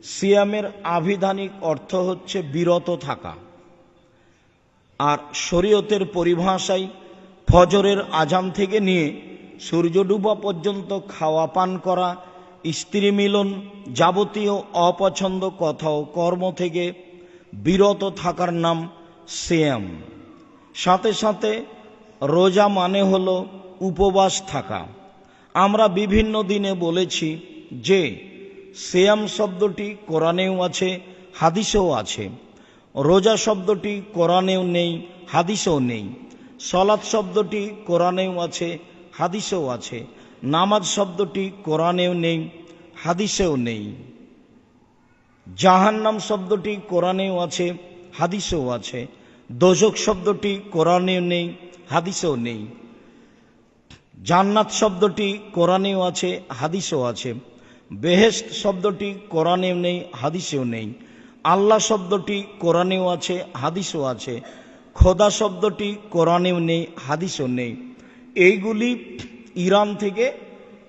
সিয়ামের আবিধানিক অর্থ হচ্ছে বিরত থাকা, আর শরীয়তের পরিভাষায় ফজরের আজান থেকে নিয়ে সূর্য ডুবা পর্যন্ত খাওয়া পান করা, স্ত্রী মিলন, যাবতীয় অপছন্দ কথা ও কর্ম থেকে বিরত থাকার নাম সিয়াম। সাথে সাথে রোজা মানে হলো উপবাস থাকা। আমরা বিভিন্ন দিনে বলেছি যে সিয়াম শব্দটি কোরআনেও আছে, হাদিসেও আছে। রোজা শব্দটি কোরআনেও নেই, হাদিসেও নেই। সালাত শব্দটি কোরআনেও আছে, হাদিসেও আছে। নামাজ শব্দটি কোরআনেও নেই, হাদিসেও নেই। জাহান্নাম শব্দটি কোরআনেও আছে, হাদিসেও আছে। দোজখ শব্দটি কোরআনেও নেই, হাদিসেও নেই। জান্নাত শব্দটি কোরআনেও আছে, হাদিসেও আছে। বেহেশত শব্দটি কোরআনেও নেই, হাদিসেও নেই। আল্লাহ শব্দটি কোরআনেও আছে, হাদিসেও আছে। খোদা শব্দটি কোরআনেও নেই, হাদিসেও নেই। এইগুলি ইরান থেকে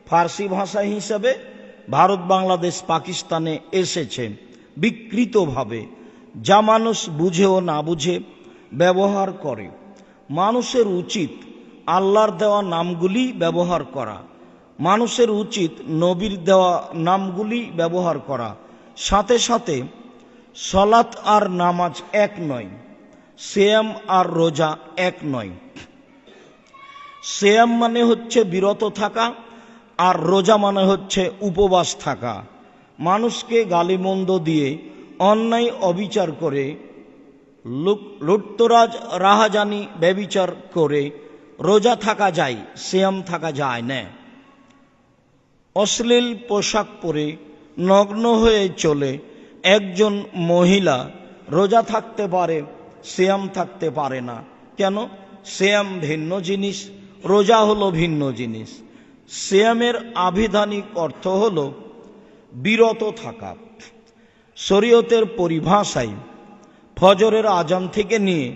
ফার্সি ভাষা হিসাবে ভারত, বাংলাদেশ, পাকিস্তানে এসেছে বিকৃতভাবে, যা মানুষ বুঝে ও না বুঝে ব্যবহার করে। মানুষের উচিত আল্লাহর দেওয়া নামগুলি ব্যবহার করা, মানুষের উচিত নবীর দেওয়া নামগুলি ব্যবহার করা। সাথে সাথে সালাত আর নামাজ এক নয়, সিয়াম আর রোজা এক নয়। সিয়াম মানে হচ্ছে বিরত থাকা, আর রোজা মানে হচ্ছে উপবাস থাকা। মানুষকে গালিমন্দ দিয়ে, অন্যায় অবিচার করে, লুটতরাজ রাহাজানি ব্যভিচার করে রোজা থাকা যায়, সিয়াম থাকা যায় না। অশ্লীল পোশাক পরে নগ্ন হয়ে চলে একজন মহিলা রোজা থাকতে পারে, সিয়াম থাকতে পারে না। কেন? সিয়াম ভিন্ন জিনিস, রোজা হলো ভিন্ন জিনিস। সিয়ামের আবিধানিক অর্থ হলো বিরত থাকা। শরীয়তের পরিভাষায় ফজরের আজান থেকে নিয়ে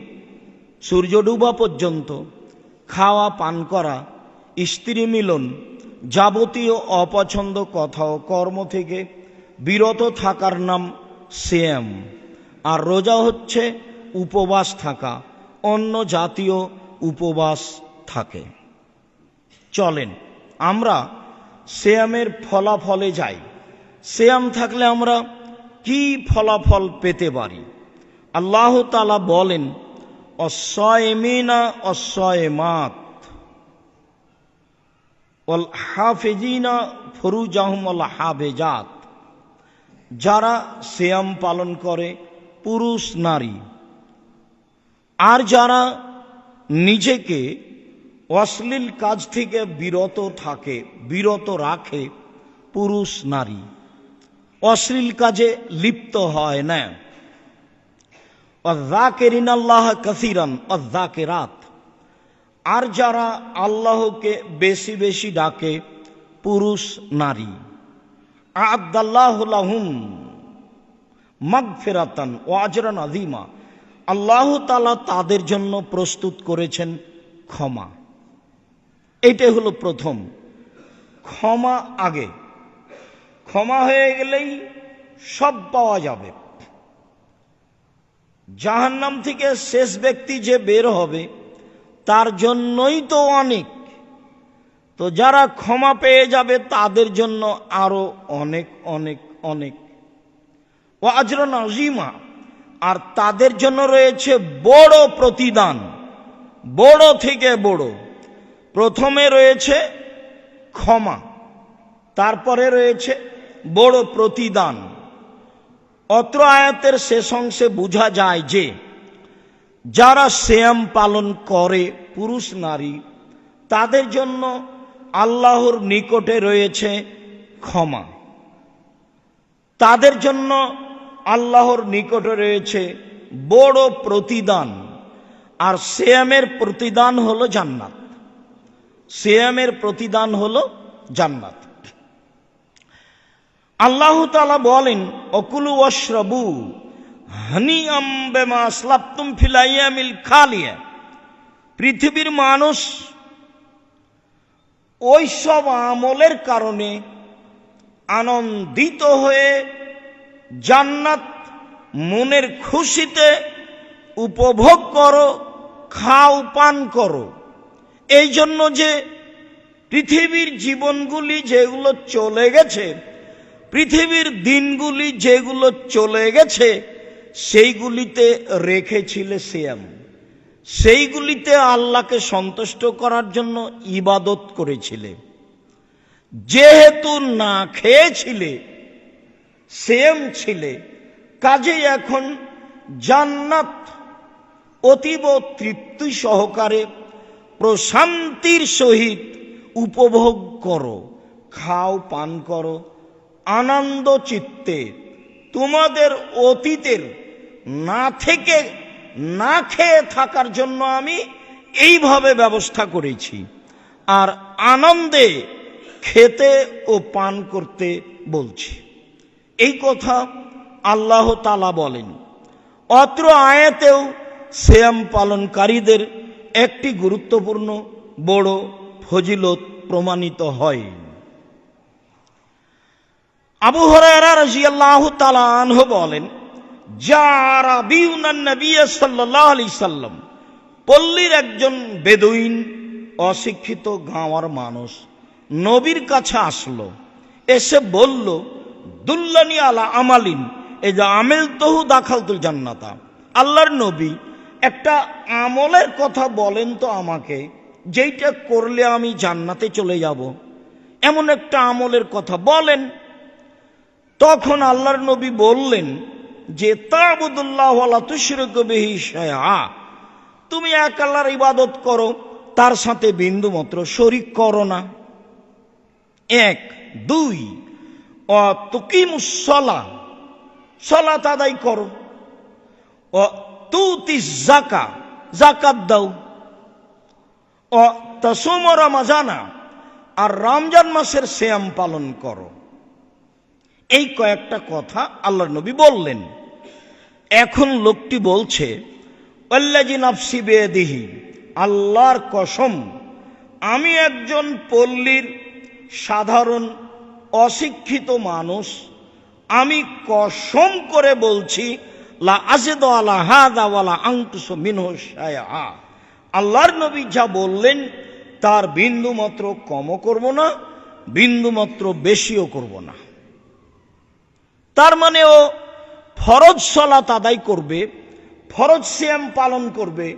সূর্য ডুবা পর্যন্ত খাওয়া পান করা, স্ত্রী মিলন, যাবতীয় অপছন্দ কথা ও কর্ম থেকে বিরত থাকার নাম সিয়াম। আর রোজা হচ্ছে উপবাস থাকা, অন্য জাতীয় উপবাস থাকে। চলেন আমরা সিয়ামের ফলাফলে যাই। সিয়াম থাকলে আমরা কি ফলাফল পেতে পারি? আল্লাহ তাআলা বলেন, অস-সায়িমিনা অস-সায়িমাত ওয়াল হাফিজিনা ফুরুজাহুম ওয়াল হাফিজাত। যারা সিয়াম পালন করে, পুরুষ নারী, আর যারা নিজেকে অশ্লীল কাজ থেকে বিরত থাকে, বিরত রাখে, পুরুষ নারী, অশ্লীল কাজে লিপ্ত হয় না। ওয়াযাকিরিনাল্লাহ কাসীরান ওয়াযাকিরাত। আর যারা আল্লাহকে বেশি বেশি ডাকে, পুরুষ নারী। আ'আদাল্লাহু লাহুম মাগফিরাতান ওয়া আজরান আযীমা। আল্লাহ তাআলা তাদের জন্য প্রস্তুত করেছেন ক্ষমা। এইটাই হলো প্রথম। ক্ষমা আগে, ক্ষমা হয়ে গেলেই সব পাওয়া যাবে। জাহান্নাম থেকে শেষ ব্যক্তি যে বের হবে তার জন্যই তো অনেক, তো যারা ক্ষমা পেয়ে যাবে তাদের জন্য আরো অনেক অনেক অনেক। ওয়া আজরান আযীমা। আর তাদের জন্য রয়েছে বড় প্রতিদান, বড় থেকে বড়। প্রথমে রয়েছে ক্ষমা, তারপরে রয়েছে বড় প্রতিদান। অত্র আয়াতের শেষ অংশে বোঝা যায় যে যারা সিয়াম পালন করে, পুরুষ নারী, তাদের জন্য আল্লাহর নিকটে রয়েছে ক্ষমা, তাদের জন্য আল্লাহর নিকটে রয়েছে বড় প্রতিদান। আর সিয়ামের প্রতিদান হলো জান্নাত। সিয়ামের প্রতিদান হলো জান্নাত। আল্লাহ তাআলা বলেন, অকুলু ওয়াশরাবু হানিআম বিমা আসলাফতুম ফিল আইয়ামিল খালিয়া। পৃথিবীর মানুষ ওই সব আমলের কারণে আনন্দিত হয়ে জান্নাত মনের খুশিতে উপভোগ করো, খাও, পান করো। এই জন্য যে পৃথিবীর জীবনগুলি যেগুলো চলে গেছে, পৃথিবীর দিনগুলি যেগুলো চলে গেছে, সেইগুলিতে রেখেছিলে সিয়াম, সেইগুলিতে আল্লাহকে সন্তুষ্ট করার জন্য ইবাদত করেছিলে। যেহেতু না খেয়েছিলে, সিয়াম ছিলে, কাজেই এখন জান্নাত অতীব তৃপ্তি সহকারে প্রশান্তির সহিত উপভোগ করো, খাও, পান করো আনন্দ চিত্তে। তোমাদের অতীতের না থেকে না খেয়ে থাকার জন্য আমি এইভাবে ব্যবস্থা করেছি, আর আনন্দে খেতে ও পান করতে বলছি। এই কথা আল্লাহ তাআলা বলেন। অত্র আয়াতেও সিয়াম পালনকারীদের একটি গুরুত্বপূর্ণ বড় ফজিলত প্রমাণিত হয়। আবু হুরায়রা রাদিয়াল্লাহু তাআলা আনহু বলেন, জারাবিউনান নবী সাল্লাল্লাহু আলাইহি সাল্লাম, পল্লীর একজন বেদুইন অশিক্ষিত গাঁওয়ার মানুষ নবীর কাছে আসলো, এসে বলল, দুল্লানি আলা আমালিন এই যে আমেল তহু দাখালতুল জান্নাতা। আল্লাহর নবী, একটা আমলের কথা বলেন তো আমাকে, যেইটা করলে আমি জান্নাতে চলে যাব, এমন একটা আমলের কথা বলেন। তখন আল্লাহর নবী বললেন যে, তা'বুদুল্লাহ ওয়া লা তুশরিকু বিহি শাইআ, তুমি এক আল্লাহর ইবাদত করো, তার সাথে বিন্দুমাত্র শরীক করো না। এক। দুই, ওয়া তুকিমুস সালাহ, সালাত আদায় করো। ওয়া তুতিজ যাকাত, যাকাত দাও। ওয়া তাসুমু রমাজানা, আর রমজান মাসের সিয়াম পালন করো। এই কয়েকটা কথা আল্লাহর নবী বললেন। এখন লোকটি বলছে, আল্লাযী নাফসি বিয়াদিহি, আল্লাহর কসম, আমি একজন পল্লীর সাধারণ অশিক্ষিত মানুষ, আমি কসম করে বলছি, লা আযিদু আলা হাযা ওয়া লা আনকুসু মিনহু শাইআ, আল্লাহর নবী যা বললেন তার বিন্দুমাত্র কমও করব না, বিন্দুমাত্র বেশিও করব না। তার মানে ও ফরজ সালাত আদায় করবে, ফরজ সিয়াম পালন করবে,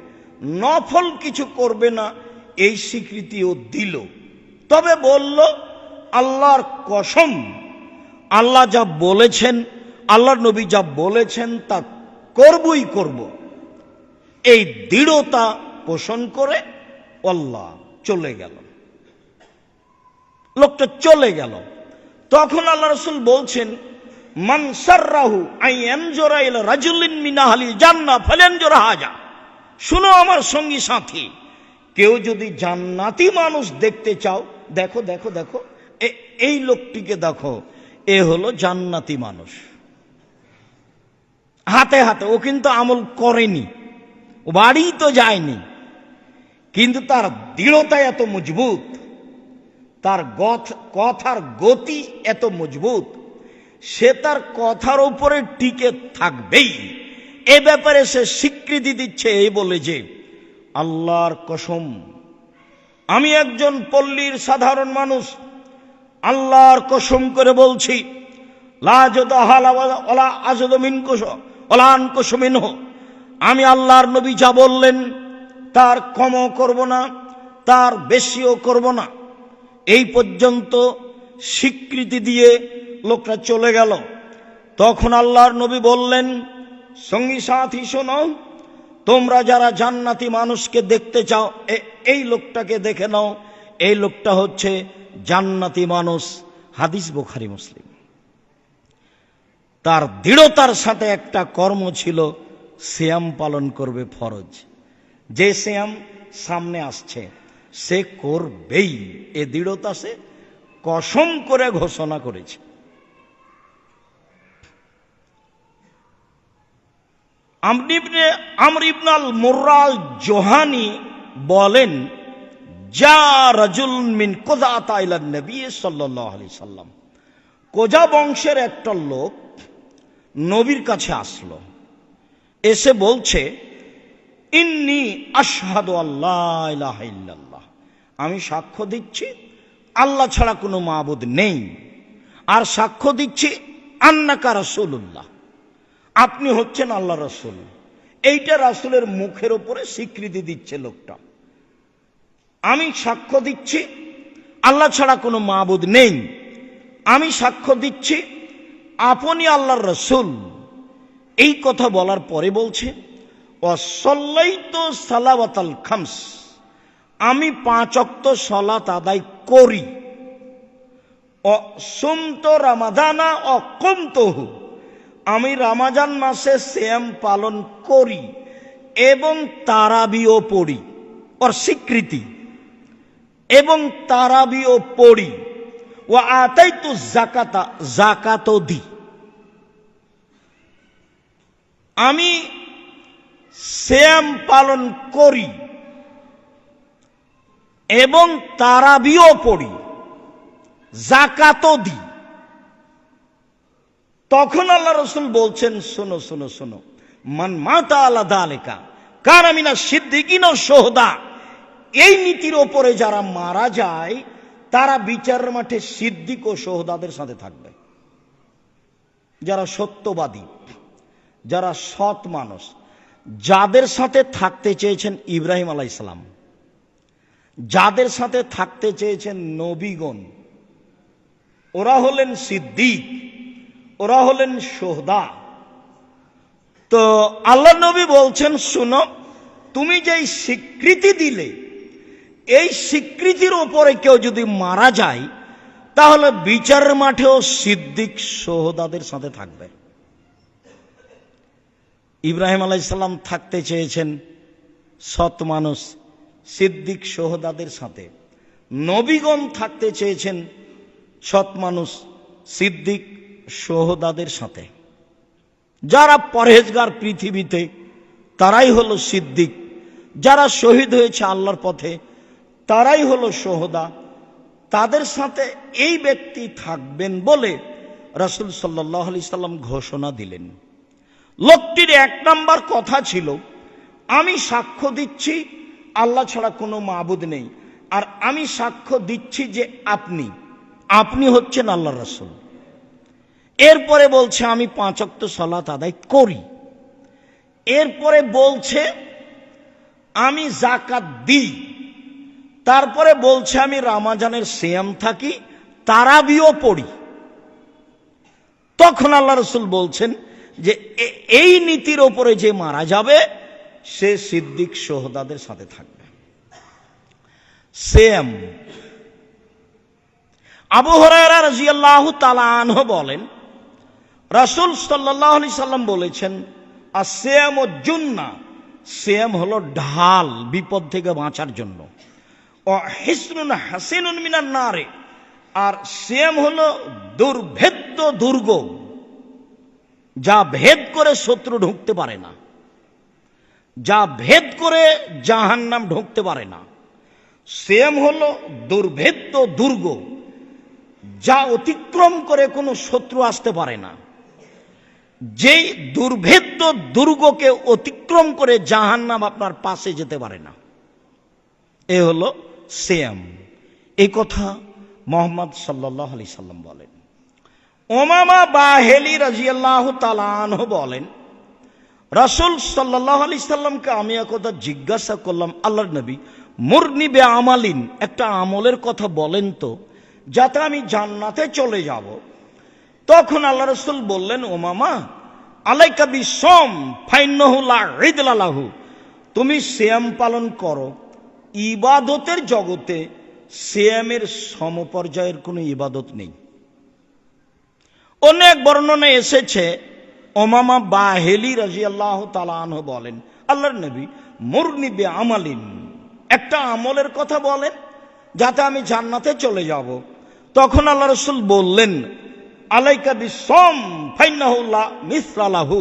নফল কিছু করবে না, এই স্বীকৃতিও দিল। তবে বলল, আল্লাহর কসম, আল্লাহ যা বলেছেন, আল্লাহর নবী যা বলেছেন তা করবই করব, এই দৃঢ়তা পোষণ করে আল্লাহ চলে গেল। লোকটা চলে গেল। তখন আল্লাহ রাসূল বলছেন, মান সাররাহু আন ইয়ানজুরা ইলা রাজুলিন মিন আহলিল জান্নাহ ফালানজুর হাজা, শুনো আমার সঙ্গী সাথী, কেউ যদি জান্নাতি মানুষ দেখতে চাও, দেখো দেখো দেখো এই লোকটিকে দেখো, এ হলো জান্নাতি মানুষ। হাতে হাতে, ও কিন্তু আমল করেনি, ও বাড়ি তো যায়নি, কিন্তু তার দৃঢ়তা এত মজবুত, তার কথার গতি এত মজবুত, সে তার কথার উপরে টিকে থাকবেই। এ ব্যাপারে সে স্বীকৃতি দিচ্ছে এই বলে যে, আল্লাহর কসম, আমি একজন পল্লীর সাধারণ মানুষ, আল্লাহর কসম করে বলছি, লা আযদু হালা ওয়ালা আযদু মিনকুশ ওয়ালা আনকুশ মিনহু, আমি আল্লাহর নবী যা বললেন তার কমও করব না, তার বেশিও করব না। এই পর্যন্ত স্বীকৃতি দিয়ে লোকটা চলে গেল। তখন আল্লাহর নবী বললেন, সঙ্গী সাথী শোনো, তোমরা যারা জান্নাতি মানুষকে দেখতে চাও, এই লোকটাকে দেখে নাও, এই লোকটা হচ্ছে জান্নাতি মানুষ। হাদিস বুখারী মুসলিম। তার দৃঢ়তার সাথে একটা কর্ম ছিল, সিয়াম পালন করবে ফরজ। যে সিয়াম সামনে আসছে সে করবেই, এ দৃঢ়তা সে কসম করে ঘোষণা করেছে। আমর ইবনে আল মুররা আল জোহানি বলেন, যা রাজুল মিন কোজাতা ইলা নবী সাল্লাল্লাহু আলাইহি সাল্লাম, কোজা বংশের একটা লোক নবীর কাছে আসলো, এসে বলছে, ইন্নী আশহাদু আল্লাহ ইলাহা ইল্লাল্লাহ, আমি সাক্ষ্য দিচ্ছি আল্লাহ ছাড়া কোনো মাবুদ নেই, আর সাক্ষ্য দিচ্ছি আন্নাকা রাসূলুল্লাহ, আপনি হচ্ছেন আল্লাহ রাসূল। এইটা রাসূলের মুখের উপরে স্বীকৃতি দিচ্ছে লোকটা। আমি সাক্ষ্য দিচ্ছি আল্লাহ ছাড়া কোনো মাবুদ নেই, আমি সাক্ষ্য দিচ্ছি আপনি আল্লাহর রাসূল। এই কথা বলার পরে বলছে, ওয়াসাল্লাইতু সালাওয়াতাল খামস, আমি 5 ওয়াক্ত সালাত আদায় করি। সুমতু রামাদানা ও কুমতুহু, আমি রমজান মাসে সিয়াম পালন করি এবং তারাবিও পড়ি, ওর স্বীকৃতি, এবং তারাবিও পড়ি। ওয়া আতাইতু যাকাতা, যাকাতও দিই। আমি সিয়াম পালন করি এবং তারাবিও পড়ি, যাকাতও দিই। তখন আল্লাহ রাসূল বলছেন, শোনো শোনো শোনো, মান মাতা আলা যালিকা কানা মিনাশ সিদ্দিকিন ওয়াশ শুহাদা, এই নীতির ওপরে যারা মারা যায় তারা বিচারের মাঠে সিদ্দিক ও শুহাদাদের সাথে থাকবে। যারা সত্যবাদী, যারা সৎ মানুষ, যাদের সাথে থাকতে চেয়েছেন ইব্রাহিম আলাইহিস সালাম, যাদের সাথে থাকতে চেয়েছেন নবীগণ, ওরা হলেন সিদ্দিক, ওরা হলেন শুহাদা। তো আল্লাহ নবী বলছেন, শুনো, তুমি যেই স্বীকৃতি দিলে, এই স্বীকৃতির উপরে কেউ যদি মারা যায় তাহলে বিচারের মাঠেও সিদ্দিক শুহাদাদের সাথে থাকবে। ইব্রাহিম আলাইহিস সালাম থাকতে চেয়েছেন সৎ মানুষ, সিদ্দিক শুহাদাদের সাথে। নবীগণ থাকতে চেয়েছেন সৎ মানুষ, সিদ্দিক শুহাদাদের সাথে। যারা পরহেজগার পৃথিবীতে তারাই হলো সিদ্দিক, যারা শহীদ হয়েছে আল্লাহর পথে তারাই হলো শুহাদা। তাদের সাথে এই ব্যক্তি থাকবেন বলে রাসূল সাল্লাল্লাহু আলাইহি সাল্লাম ঘোষণা দিলেন। লোকটির 1 নাম্বার কথা ছিল, আমি সাক্ষ্য দিচ্ছি আল্লাহ ছাড়া কোনো মাবুদ নেই, আর আমি সাক্ষ্য দিচ্ছি যে আপনি হচ্ছেন আল্লাহর রাসূল। এরপরে বলছে আমি 5 ওয়াক্ত সালাত আদায় করি। এরপরে বলছে আমি যাকাত দিই। তারপরে বলছে আমি রমজানের সিয়াম থাকি, তারাবিও পড়ি। তখন আল্লাহ রাসূল বলছেন যে এই নীতির ওপরে যে মারা যাবে সে সিদ্দিক শুহাদাদের সাথে থাকবে। সিয়াম। আবু হুরায়রা রাদিয়াল্লাহু তাআলা আনহু বলেন, রাসূল সাল্লাল্লাহু আলাইহি সাল্লাম বলেছেন, আসিয়ামু জুন্নাহ, সিয়াম হলো ঢাল বিপদ থেকে বাঁচার জন্য। ও হিসনুন হাসিনুন মিনান নারে, আর সিয়াম হলো দুর্ভেদ্য দুর্গ, যা ভেদ করে শত্রু ঢুকতে পারে না, যা ভেদ করে জাহান্নাম ঢুকতে পারে না। সিয়াম হলো দুর্ভেদ্য দুর্গ, যা অতিক্রম করে কোনো শত্রু আসতে পারে না। যেই দুর্ভেদ্য দুর্গকে অতিক্রম করে জাহান্নাম আপনার পাশে যেতে পারে না। এ হলো সিয়াম। এই কথা মুহাম্মদ সাল্লাল্লাহু আলাইহি সাল্লাম বলেন। উমামা বাহিলি রাদিয়াল্লাহু তাআলা আনহু বলেন, রাসূল সাল্লাল্লাহু আলাইহি সাল্লামকে আমি একদা জিজ্ঞাসা করলাম, আল্লাহর নবী, মুরনি বে আমালিন, একটা আমলের কথা বলেন তো যাতে আমি জান্নাতে চলে যাব। তখন আল্লাহ রাসূল বললেন, উমামা, আলাইকা বিসম ফাইন্নাহু লা ইদলা লাহু, তুমি সিয়াম পালন করো। ইবাদতের জগতে সিয়ামের সমপর্যায়ের কোনো ইবাদত নেই। অনেক বর্ণনায় এসেছে, উমামা বাহিলি রাদিয়াল্লাহু তাআলা আনহু বলেন, আল্লাহর নবী, মুরনি বে আমালিন, একটা আমলের কথা বলেন যাতে আমি জান্নাতে চলে যাব। তখন আল্লাহ রাসূল বললেন, আলাইকা বিসম ফাইন্নাহু লা মিসলা লাহু,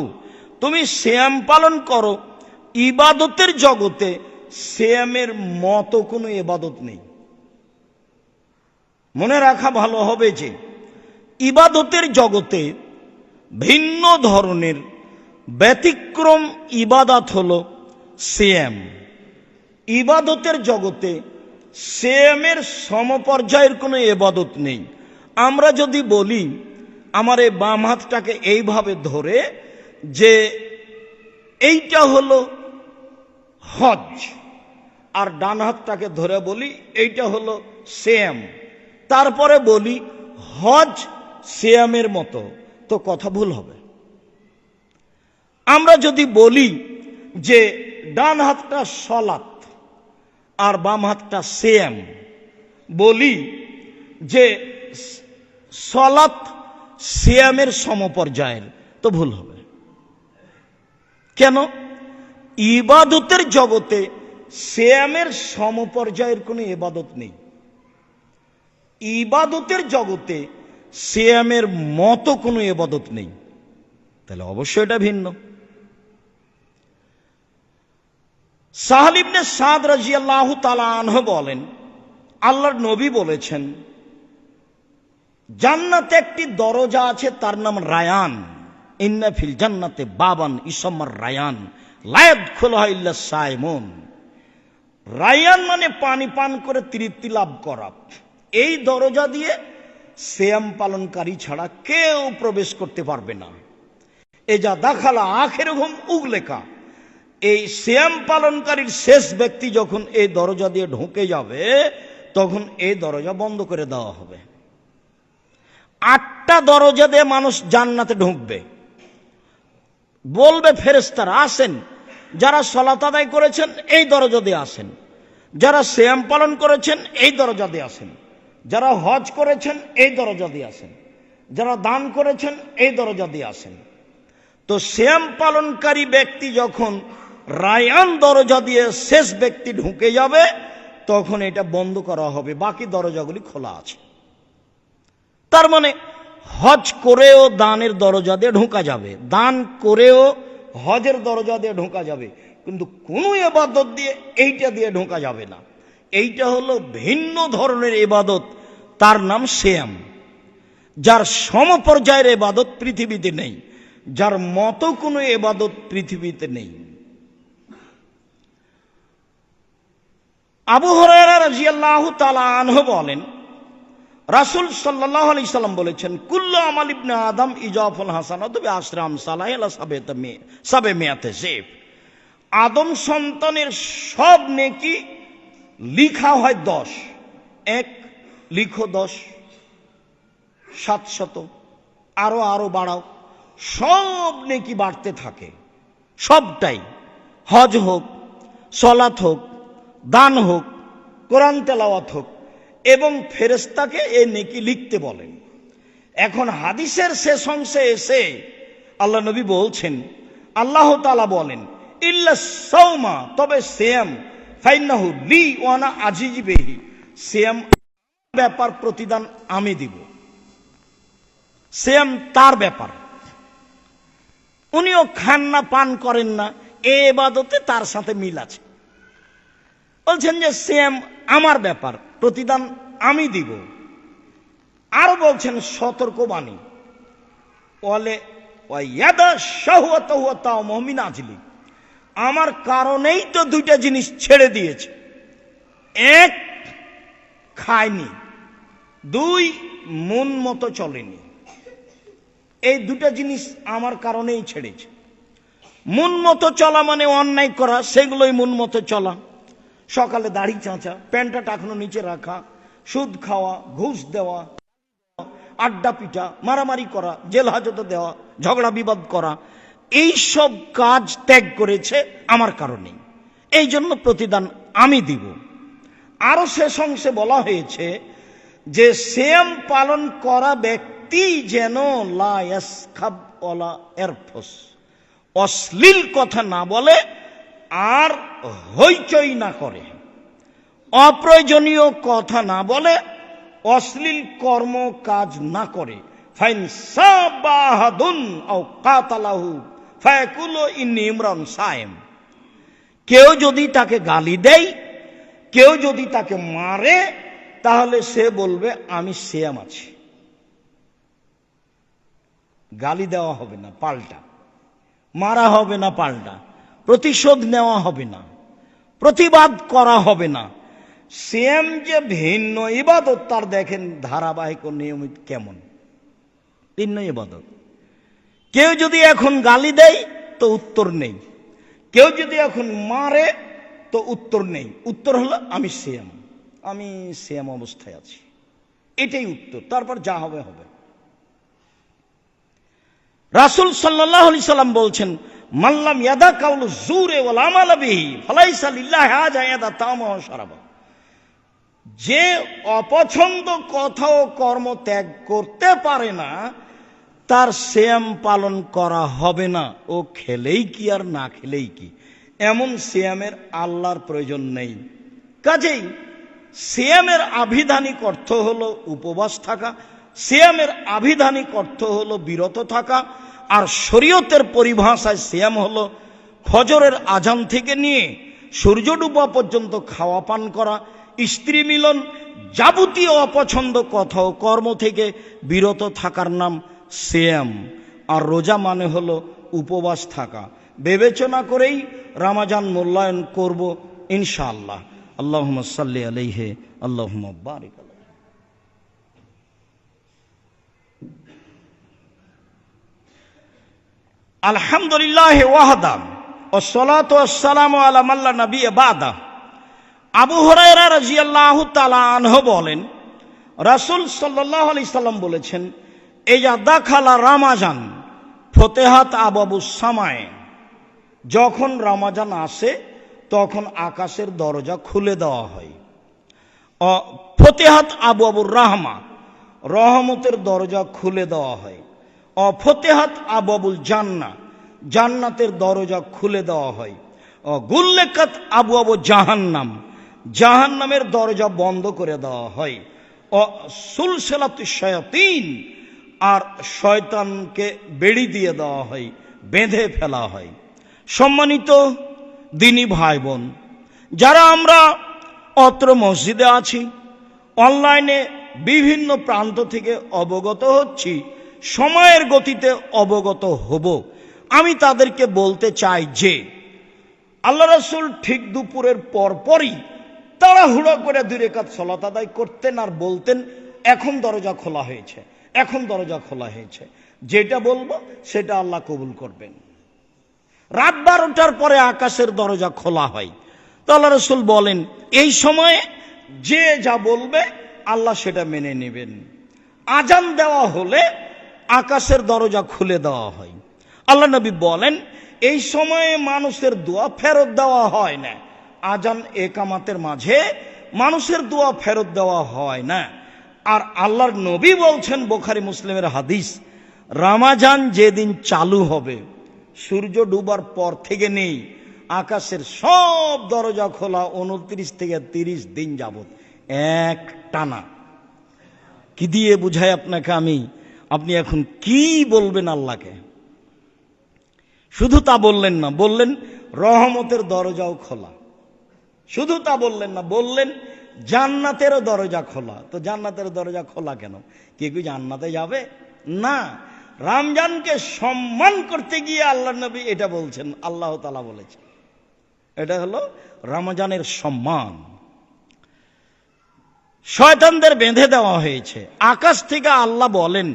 তুমি সিয়াম পালন করো। ইবাদতের জগতে সিয়ামের মতো কোনো ইবাদত নেই। মনে রাখা ভালো হবে যে ইবাদতের জগতে ভিন্ন ধরনের ব্যতিক্রম ইবাদত হলো সিয়াম। ইবাদতের জগতে সিয়ামের সমপর্যায়ের কোনো ইবাদত নেই। আমরা যদি বলি আমার এই বাম হাতটাকে এইভাবে ধরে যে এইটা হলো হজ, আর ডান হাতটাকে ধরে বলি এইটা হলো সিয়াম, তারপরে বলি হজ সিয়ামের মতো, তো কথা ভুল হবে। আমরা যদি বলি যে ডান হাতটা সলাত আর বাম হাতটা সিয়াম, বলি যে সলাত সিয়ামের সমপর্যায়ের, তো ভুল হবে। কেন? ইবাদতের জগতে সিয়ামের সমপর্যায়ের কোনো ইবাদত নেই। ইবাদতের জগতে সিয়ামের মতো কোনো ইবাদত নেই, তাহলে অবশ্যই এটা ভিন্ন। সাহল ইবনে সাদ রাদিয়াল্লাহু তাআলা আনহু বলেন, আল্লাহর নবী বলেছেন, জান্নাতে একটি দরজা আছে, তার নাম রায়ান। ইন্না ফিল জান্নাতে বাবান ইসমর রায়ান লা ইয়াদখুলুহা ইল্লা সাইমুন। রায়ান মানে পানি পান করে তৃপ্তি লাভ করা। এই দরজা দিয়ে সিয়াম পালনকারী ছাড়া কেউ প্রবেশ করতে পারবে না। এজা দাখালা আখিরুহুম উগলেকা, এই সিয়াম পালনকারীর শেষ ব্যক্তি যখন এই দরজা দিয়ে ঢুকে যাবে, তখন এই দরজা বন্ধ করে দেওয়া হবে। 8টা দরজা দিয়ে মানুষ জান্নাতে ঢুকবে। বলবে ফেরেশতারা, আসেন, যারা সালাত আদায় করেছেন এই দরজা দিয়ে আসেন, যারা সিয়াম পালন করেছেন এই দরজা দিয়ে আসেন, যারা হজ করেছেন এই দরজা দিয়ে আসেন, যারা দান করেছেন এই দরজা দিয়ে আসেন। তো সিয়াম পালনকারী ব্যক্তি যখন রায়ান দরজা দিয়ে শেষ ব্যক্তি ঢুকে যাবে, তখন এটা বন্ধ করা হবে, বাকি দরজাগুলি খোলা আছে। তার মানে হজ করেও দানের দরজা দিয়ে ঢোকা যাবে, দান করেও হজের দরজা দিয়ে ঢোকা যাবে, কিন্তু কোন ইবাদত দিয়ে এইটা দিয়ে ঢোকা যাবে না। এইটা হলো ভিন্ন ধরনের ইবাদত, তার নাম সিয়াম, যার সমপর্যায়ের ইবাদত পৃথিবীতে নেই, যার মতো কোনো ইবাদত পৃথিবীতে নেই। আবু হুরায়রা রাদিয়াল্লাহু তাআলা আনহু বলেন, রাসূল সাল্লাল্লাহু আলাইহি সাল্লাম বলেছেন, কুল্লু আমাল ইবনে আদম ইজাফুল হাসানাতু বিআশরি আমসালিহা ইলা সাবমিয়াতি জিব। আদম সন্তানের সব নেকি লিখা হয় 10, এক লিখো 10, 700, আরো বাড়াও, সব নেকি বাড়তে থাকে। সবটাই, হজ হোক, সালাত হোক, দান হোক, কোরআন তেলাওয়াত হোক, এবং ফেরেশতাকে এই নেকি লিখতে বলেন। এখন হাদিসের শেষ অংশে এসে আল্লাহ নবী বলছেন, আল্লাহ তাআলা বলেন, ইল্লা সাওমা, তবে সিয়াম, ফাইন্নাহু লি ওয়া আনা আজিজি বিহি, সিয়াম ব্যাপার প্রতিদান আমি দিব, সিয়াম তার ব্যাপার। উনিও খান না, পান করেন না, এই ইবাদতে তার সাথে মিল আছে। বলছেন যে সিয়াম আমার ব্যাপার, প্রতিদান আমি দিব। আরো বলছেন সতর্কবাণী, বলে ওয়ায়াদা শাহওয়াতাহু ওয়া তাআমুহু মিন আজলি, আমার কারণেই তো 2টা জিনিস ছেড়ে দিয়েছে। 1 খায়নি, 2 মন মতো চলেনি। এই 2টা জিনিস আমার কারণেই ছেড়েছে। মন মতো চলা মানে অন্যায় করা, সেগুলোই মন মতো চলা। সকালে দাড়ি চাঁচা, প্যান্টটা টাকনো নিচে রাখা, সুদ খাওয়া, ঘুষ দেওয়া, আড্ডা পিটা, মারামারি করা, জেল হাজতে দেওয়া, ঝগড়া বিবাদ করা, এই সব কাজ ত্যাগ করেছে আমার কারণে, এই জন্য প্রতিদান আমি দিব। আরো শেষ অংশে বলা হয়েছে যে সিয়াম পালন করা ব্যক্তি যেন লা ইয়াসখাব ওয়ালা ইয়ারফুস, অশ্লীল কথা না বলে আর হইচই না করে, অপ্রয়োজনীয় কথা না বলে, অশ্লীল কর্ম কাজ না করে। ফাইন সাবাহাদুন আও কাতালাহু ফায়াকুলু ইন্নী ইমরান সায়েম, কেউ যদি তাকে গালি দেয়, কেউ যদি তাকে মারে, তাহলে সে বলবে আমি সিয়াম আছি। গালি দেওয়া হবে না পাল্টা, মারা হবে না পাল্টা, প্রতিশোধ নেওয়া হবে না, প্রতিবাদ করা হবে না। সিয়াম যে ভিন্ন ইবাদত, তার দেখেন ধারাবাহিক ও নিয়মিত কেমন ভিন্ন ইবাদত। কেউ যদি এখন গালি দেয় তো উত্তর নেই, কেউ যদি এখন মারে তো উত্তর নেই। উত্তর হলো আমি সিয়াম অবস্থায় আছি, এটাই উত্তর। তারপর যা হবে হবে। রাসূল সাল্লাল্লাহু আলাইহি সাল্লাম বলছেন, মাল্লাম ইয়াদা কাউলু জুরে ওয়াল আমাল বিহি ফালাইসা লিল্লাহি হাজা ইয়াদা তামা ওয়া শারাবা। যে অপছন্দ কথা ও কর্ম ত্যাগ করতে পারে না, তার সিয়াম পালন করা হবে না। ও খেলেই কি আর না খেলেই কি, এমন সিয়ামের আল্লাহর প্রয়োজন নেই। কাজেই সিয়ামের আভিধানিক অর্থ হলো উপবাস থাকা, সিয়ামের আভিধানিক অর্থ হলো বিরত থাকা। আর শরীয়তের পরিভাষায় সিয়াম হলো ফজরের আজান থেকে নিয়ে সূর্য ডুবা পর্যন্ত খাওয়া পান করা, স্ত্রী মিলন, যাবতীয় অপছন্দ কথা ও কর্ম থেকে বিরত থাকার নাম সিয়াম। আর রোজা মানে হলো উপবাস থাকা। বিবেচনা করেই রমজান মূল্যায়ন করব ইনশাআল্লাহ। আল্লাহুম্মা সাল্লি আলাইহি আল্লাহুম্মা বারিক আলাইহি। আলহামদুলিল্লাহ ওয়াহদা ওয়াসসালাতু ওয়াসসালামু আলা মান লা নাবিয়্যা বাদা। আবু হুরায়রা রাদিয়াল্লাহু তাআলা আনহু বলেন, রাসূল সাল্লাল্লাহু আলাইহি সাল্লাম বলেছেন, ইজা দাখালা রমাজান ফতিহাত আবওয়াবুস সামায়ে। যখন রমজান আসে তখন আকাশের দরজা খুলে দেওয়া হয়। ফতিহাত আবওয়াবুর রাহমা, রহমতের দরজা খুলে দেওয়া হয়। ফতিহাত আবওয়াবুল জান্নাহ, জান্নাতের দরজা খুলে দেওয়া হয়। গুল্লিকাত আবওয়াবু জাহান্নাম, জাহান্নামের দরজা বন্ধ করে দেওয়া হয়। সুলসিলাতুশ শায়াতিন, আর শয়তানকে বেড়ি দিয়ে দেওয়া হয়, বেঁধে ফেলা হয়। সম্মানিত দিনী ভাই বোন, যারা আমরা অত্র মসজিদে আছি, অনলাইনে বিভিন্ন প্রান্ত থেকে অবগত হচ্ছি, সময়ের গতিতে অবগত হব, আমি তাদেরকে বলতে চাই যে আল্লাহ রাসূল ঠিক দুপুরের পরপরই তাড়াহুড়ো করে 2 রাকাত সালাত আদায় করতেন আর বলতেন, এখন দরজা খোলা হয়েছে, এখন দরজা খোলা হয়েছে। যেটা বলবো সেটা আল্লাহ কবুল করবেন। রাত 12টার পরে আকাশের দরজা খোলা হয়। তো আল্লাহ রাসূল বলেন, এই সময়ে যে যা বলবে আল্লাহ সেটা মেনে নেবেন। আজান দেওয়া হলে আকাশের দরজা খুলে দেওয়া হয়। আল্লাহ নবী বলেন, এই সময়ে মানুষের দোয়া ফেরত দেওয়া হয় না। আজান একামাতের মাঝে মানুষের দোয়া ফেরত দেওয়া হয় না। আর আল্লাহর নবী বলছেন, বুখারী মুসলিমের হাদিস, রমজান যেদিন চালু হবে সূর্য ডুবার পর থেকে নেই, আকাশের সব দরজা খোলা 29 থেকে 30 দিন যাবত এক টানা। কি দিয়ে বুঝাই আপনাকে আমি? আপনি এখন কি বলবেন আল্লাহকে? শুধু তা বললেন না, বললেন রহমতের দরজাও খোলা। শুধু তা বললেন না, বললেন জান্নাতেরও দরজা খোলা। তো জান্নাতের দরজা খোলা কেন? কে কি জান্নাতে যাবে? না, রমজানকে সম্মান করতে গিয়ে আল্লাহ নবী এটা বলছেন, আল্লাহ তাআলা বলেছেন। এটা হলো রমজানের সম্মান। শয়তানদের বেঁধে দেওয়া হয়েছে। আকাশ থেকে আল্লাহ বলেন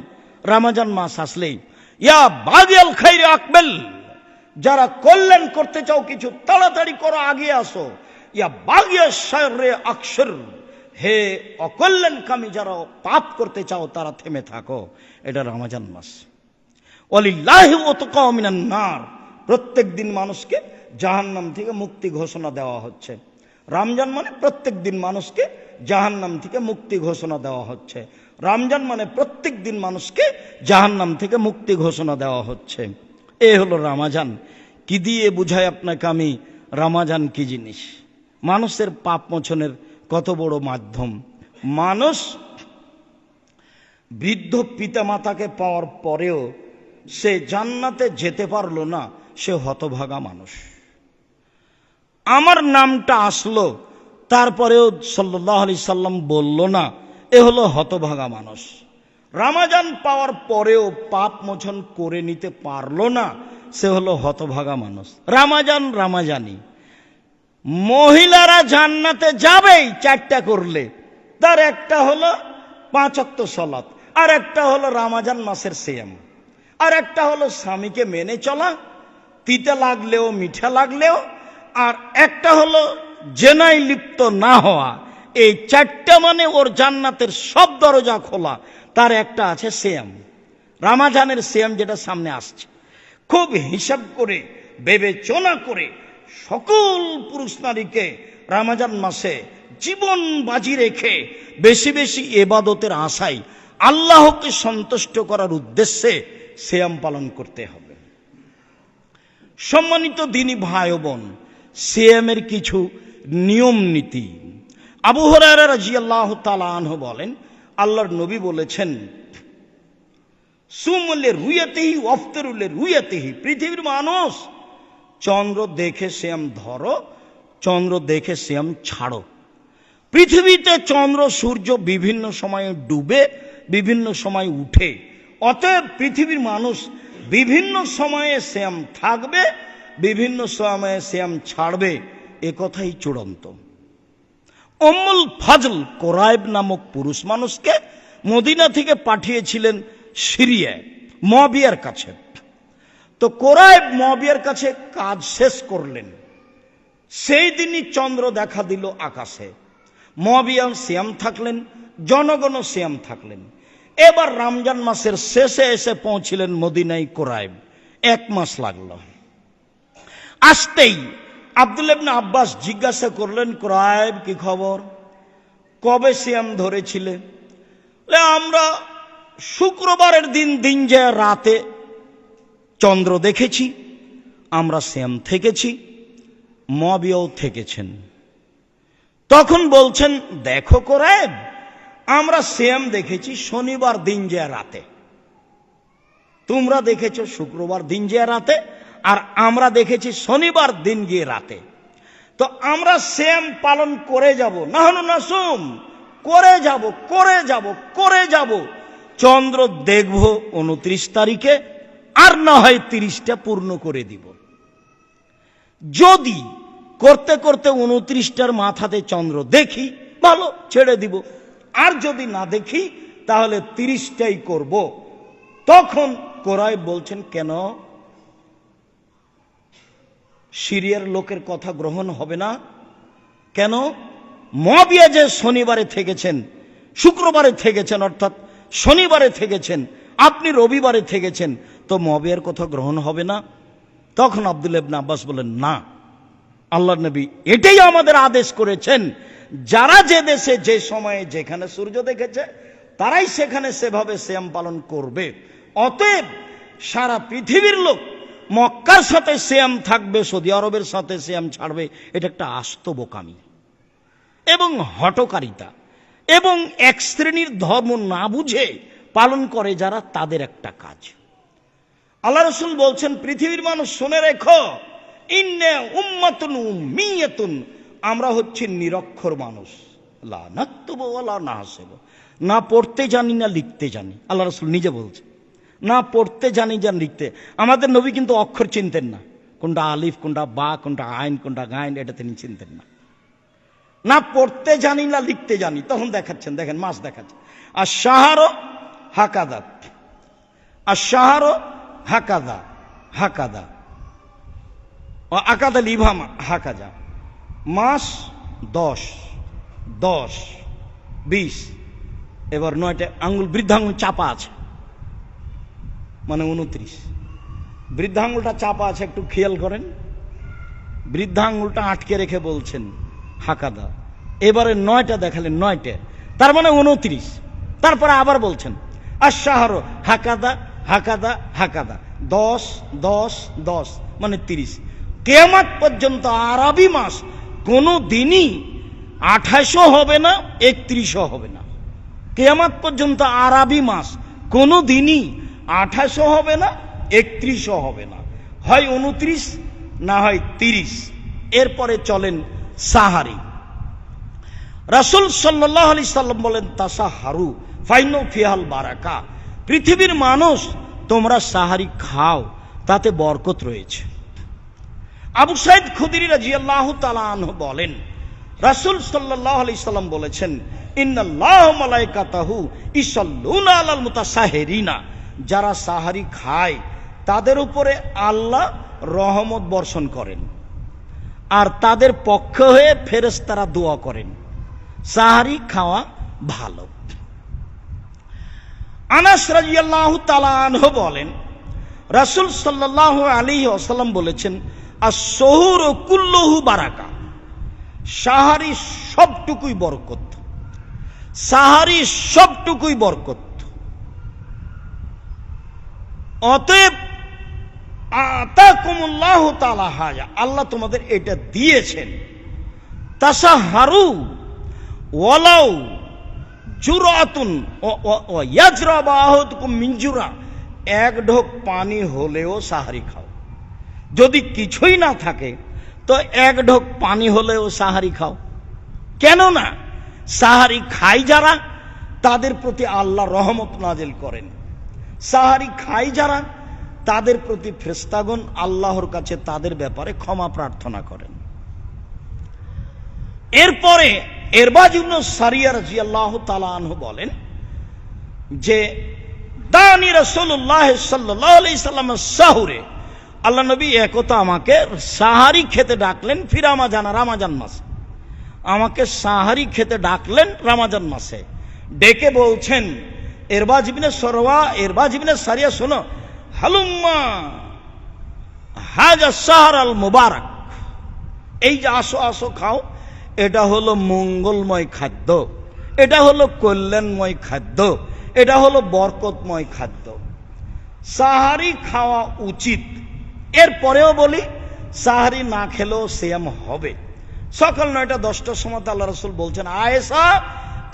রমজান মাস আসলেই, ইয়া বাগিয়াল খাইরে আকবেল, যারা কল্যাণ করতে চাও কিছু তাড়াতাড়ি করো, আগে আসো। ইয়া বাগিয়া শাররে আকসর, হে অকল্যাণকামী যারা পাপ করতে চাও তারা থেমে থাকো। এটা রমজান মাস। ওয়ালিল্লাহি উতকাউ মিনান নার, প্রত্যেক দিন মানুষকে জাহান্নাম থেকে মুক্তি ঘোষণা দেওয়া হচ্ছে। রমজান মানে প্রত্যেক দিন মানুষকে জাহান্নাম থেকে মুক্তি ঘোষণা দেওয়া হচ্ছে। রমজান মানে প্রত্যেক দিন মানুষকে জাহান্নাম থেকে মুক্তি ঘোষণা দেওয়া হচ্ছে। এ হলো রমজান। কি দিয়ে বুঝাই আপনাকে আমি রমজান কি জিনিস? মানুষের পাপ মোচনের কত বড় মাধ্যম। মানুষ বৃদ্ধ পিতামাতাকে পাওয়ার পরেও সে জান্নাতে যেতে পারলো না, সে হতভাগা মানুষ। আমার নামটা আসলো, তারপরেও সাল্লাল্লাহু আলাইহি সাল্লাম বলল না, এ হলো হতভাগা মানুষ। রামাজান পাওয়ার পরেও পাপ মোচন করে নিতে পারলো না, সে হলো হতভাগা মানুষ। রামাজানি মহিলারা জান্নাতে যাবেই 4টা করলে, তার একটা হলো 5 ওয়াক্ত সালাত, আর একটা হলো রামাজান মাসের সিয়াম, আর একটা হলো স্বামীকে মেনে চলা, তিতা লাগলেও মিঠা লাগলেও, আর একটা হলো জেনায় লিপ্ত না হওয়া। এই 4টা মানে ওর জান্নাতের সব দরজা খোলা। তার একটা আছে সিয়াম, রামাজানের সিয়াম, যেটা সামনে আসছে। খুব হিসাব করে বিবেচনা করে সকল পুরুষ নারীকে রামাজান মাসে জীবন বাজি রেখে বেশি বেশি ইবাদতের আশায় আল্লাহকে সন্তুষ্ট করার উদ্দেশ্যে সিয়াম পালন করতে হবে। সম্মানিত দিনী ভাই ও বোন, সিয়ামের কিছু নিয়ম নীতি। আবু হুরায়রা রাদিয়াল্লাহু তাআলা আনহু বলেন, আল্লাহর নবী বলেছেন, সুমলে রুয়াতিহি ওয়াফতিরুলে রুয়াতিহি। পৃথিবীর মানুষ চন্দ্র দেখে সিয়াম ধরো, চন্দ্র দেখে সিয়াম ছাড়ো। পৃথিবীতে চন্দ্র সূর্য বিভিন্ন সময়ে ডুবে, বিভিন্ন সময় উঠে। অতএব পৃথিবীর মানুষ বিভিন্ন সময়ে সিয়াম থাকবে, বিভিন্ন সময়ে সিয়াম ছাড়বে, এ কথাই চূড়ান্ত। উম্মুল ফাজল কোরাইব নামক পুরুষ মানুষকে মদিনা থেকে পাঠিয়েছিলেন সিরিয়ায় মুয়াবিয়ার কাছে। তো কোরাইব মুয়াবিয়ার কাছে কাজ শেষ করলেন, সেই দিনই চন্দ্র দেখা দিল আকাশে। মুয়াবিয়া সিয়াম থাকলেন, জনগণও সিয়াম থাকলেন। এবার রমজান মাসের শেষে এসে পৌঁছিলেন মদিনায় কোরাইব। 1 মাস লাগলো। আসতেই আব্দুল্লাহ ইবনে আব্বাস জিজ্ঞাসা করলেন, কোরাইব কি খবর, কবে সিয়াম ধরেছিলে? আমরা শুক্রবারের দিন যে রাতে চন্দ্র দেখেছি, আমরা সিয়াম থেকেছি, মুয়াবিয়াও থেকেছেন। তখন বলছেন, দেখো কোরাইব, আমরা সিয়াম দেখেছি শনিবার দিন যে রাতে, তোমরা দেখেছো শুক্রবার দিন যে রাতে, আর আমরা দেখেছি শনিবার দিন গিয়ে রাতে। তো আমরা সিয়াম পালন করে যাব, নাহনু নাসুম, করে যাব। চন্দ্র দেখব 29 তারিখে, আর না হয় 30টা পূর্ণ করে দিব। যদি করতে করতে 29টার মাথাতে চন্দ্র দেখি, ভালো, ছেড়ে দিব। আর যদি না দেখি, তাহলে 30টাই করব। তখন কোরাইব বলছেন, কেন সিরিয়ার লোকের কথা গ্রহণ হবে না? কেন? মুয়াবিয়া যে শনিবারে থেকেছেন, শুক্রবারে থেকেছেন, অর্থাৎ শনিবারে থেকেছেন, আপনি রবিবারে থেকেছেন, তো মুয়াবিয়ার কথা গ্রহণ হবে না? তখন আব্দুল্লাহ ইবনে আব্বাস বলেন, না, আল্লাহর নবী এটাই আমাদের আদেশ করেছেন, যারা যে দেশে যে সময়ে যেখানে সূর্য দেখেছে, তারাই সেখানে সেভাবে সিয়াম পালন করবে। অতএব সারা পৃথিবীর লোক মক্কার সাথে সিয়াম থাকবে, সৌদি আরবের সাথে সিয়াম ছাড়বে, এটা একটা আস্ত বোকামি এবং হঠকারিতা, এবং এক শ্রেণীর ধর্ম না বুঝে পালন করে যারা, তাদের একটা কাজ। আল্লাহ রাসূল বলছেন, পৃথিবীর মানুষ শুনে রেখো, ইন্না উম্মাতুন উম্মিয়াতুন, আমরা হচ্ছি নিরক্ষর মানুষ। লা নাকতুবু ওয়ালা নাহসিবু, না পড়তে জানি না লিখতে জানি। আল্লাহ রাসূল নিজে বলছে, না পড়তে জানি না লিখতে। আমাদের নবী কিন্তু অক্ষর চিনতেন না, কোনটা আলিফ, কোনটা বা, কোনটা আইন, কোনটা গাইন, এটা তিনি চিনতেন না। না পড়তে জানি না লিখতে জানি। তখন দেখাচ্ছেন, দেখেন মাস দেখাচ্ছেন, আর শাহরো হাকাদা, আর শাহরো হাকাদা, হাকাদা ও আকাদা লিভামা হাকাজা। মাস 10, 10, 20, এবার 9টা আঙ্গুল, বৃদ্ধাঙ্গুল চাপা আছে, মানে 29। বৃদ্ধাঙ্গুলটা চাপা আছে, একটু খেয়াল করেন। বৃদ্ধাঙ্গুলটা আটকে রেখে বলছেন হাকাদা। এবারে 9টা দেখালেন, 9টে, তার মানে 29। তারপরে আবার বলছেন আর শাহরো হাকাদা, হাকাদা, হাকাদা, 10, 10, 10, মানে 30। কিয়ামত পর্যন্ত আরবি মাস কোনো দিনই 28ও হবে না, 31ও হবে না। কিয়ামত পর্যন্ত আরবি মাস কোনো দিনই 28ও হবে না, 31ও হবে না, হয় 29 না হয় 30। এরপরে চলেন সাহারি। রাসূল সাল্লাল্লাহু আলাইহি সাল্লাম বলেন, তাসাহারু ফাইনো ফিহাল বারাকা, পৃথিবীর মানুষ তোমরা সাহারি খাও, তাতে বরকত রয়েছে। আবু সাইদ খুদরি রাদিয়াল্লাহু তাআলা আনহু বলেন, রাসূল সাল্লাল্লাহু আলাইহি সাল্লাম বলেছেন, ইন্নাল্লাহা ওয়া মালাইকাতাহু ইসাল্লুনা আলাল মুতাসাহিরিনা, যারা সাহারি খায় তাদের উপরে আল্লাহ রহমত বর্ষণ করেন আর তাদের পক্ষ হয়ে ফেরেশতারা দোয়া করেন। সাহারি খাওয়া ভালো। আনাস রাদিয়াল্লাহু তাআলা আনহু বলেন, রাসূল সাল্লাল্লাহু আলাইহি ওয়াসাল্লাম বলেছেন, আস-সুহুর কুল্লুহু বারাকা, সাহারি সবটুকুই বরকত, সাহারি সবটুকুই বরকত। অতএব আতাকুমুল্লাহু তাআলা হাজা, আল্লাহ তোমাদের এটা দিয়েছেন। তাসাহারু ওয়ালাউ জুরাতুন ওয়া ইয়াজরাবা আহাদুকুম মিন জুরা, এক ঢোক পানি হলেও সাহারি খাও। যদি কিছুই না থাকে তো এক ঢোক পানি হলেও সাহারি খাও। কেননা সাহারি খাই যারা, তাদের প্রতি আল্লাহ রহমত নাজিল করেন। সাহারি খাই যারা, তাদের প্রতি ফেরেশতাগণ আল্লাহর কাছে তাদের ব্যাপারে ক্ষমা প্রার্থনা করেন। এরপরে ইরবাজ ইবনে সারিয়া রাদিয়াল্লাহু তাআলা আনহু বলেন যে, দানি রাসূলুল্লাহ সাল্লাল্লাহু আলাইহি সাল্লাম সাহুরে, আল্লাহ নবী একতা আমাকে সাহারি খেতে ডাকলেন, ফি রমাজান, রমাজান মাসে আমাকে সাহারি খেতে ডাকলেন রমাজান মাসে। ডেকে বলছেন, ইরবাজ ইবনে সারিয়া, শোনো, হালুম্মা হাজা শাহর আল মুবারক, এই যে আসো আসো খাও, এটা হলো মঙ্গলময় খাদ্য, এটা হলো কল্যাণময় খাদ্য, এটা হলো বরকতময় খাদ্য। সাহারি খাওয়া উচিত। এরপরেও বলি, সাহারি না খেলেও সিয়াম হবে। সকাল 9টা 10টার সময় আল্লাহ রাসূল বলছেন, আয়েশা